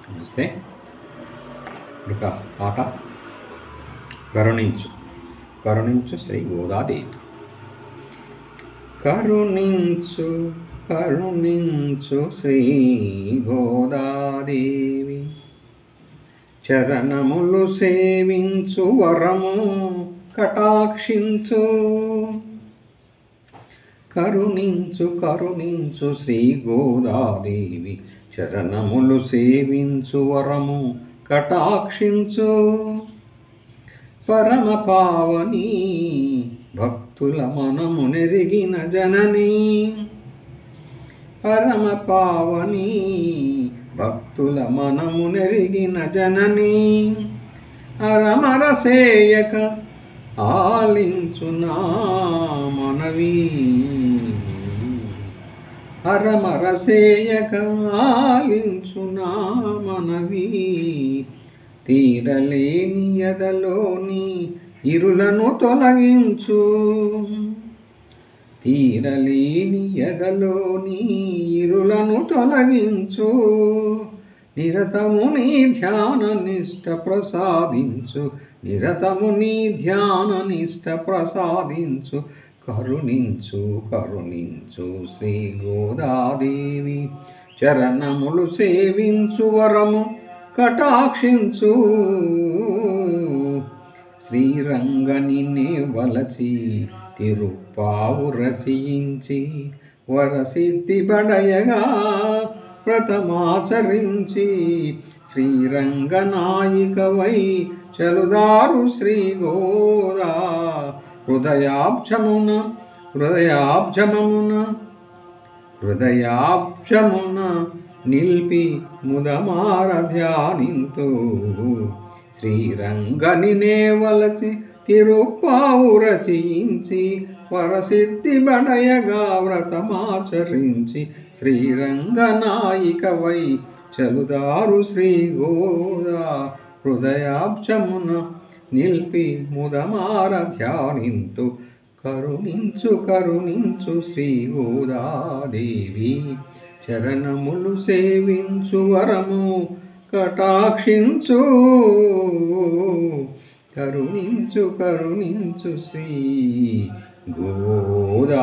నమస్తే. ఒక పాట. కరుణించు కరుణించు శ్రీ గోదాదేవి. కరుణించు కరుణించు శ్రీ గోదాదేవి, చరణములు సేవించు వరము కటాక్షించు. కరుణించు కరుణించు శ్రీ గోదాదేవి, చరణములు సేవించు వరము కటాక్షించు. పరమ పావని భక్తుల మనము నెరిగిన జనని, పరమ పావని భక్తుల మనము నెరిగిన జనని. అరమరసేయక ఆలించు నా మనవి, అరమరసేయక ఆలించు నా మనవి. తీరలేని ఎదలోని ఇరులను తొలగించు, తీరలేని ఎదలోని ఇరులను తొలగించు. నిరతము నీ ధ్యాన నిష్ట ప్రసాదించు, నిరతము నీ ధ్యాన నిష్ట ప్రసాదించు. కరుణించు కరుణించు శ్రీ గోదాదేవి, చరణములు సేవించు వరము కటాక్షించు. శ్రీరంగని వలచి తిరుప్పావు రచయించి, వరసిద్ధి బడయగా వ్రతమాచరించి. శ్రీరంగనాయికవై చలుదారు శ్రీ గోదా, హృదయాబ్జమున హృదయాబ్జమున హృదయాబ్జమున నిల్పి ముదమార ధ్యానింతు. శ్రీరంగని వలచి తిరుప్పావు రచయించి, వరసిద్ధి బడయగా వ్రతమాచరించి. శ్రీరంగనాయికవై చలుదారు శ్రీ గోదా, హృదయాబ్జమున నిల్పి ముదమార ధ్యానింతు. కరుణించు కరుణించు శ్రీ గోదాదేవి, చరణములు సేవించు వరము కటాక్షించు. కరుణించు కరుణించు శ్రీ గోదాదేవి.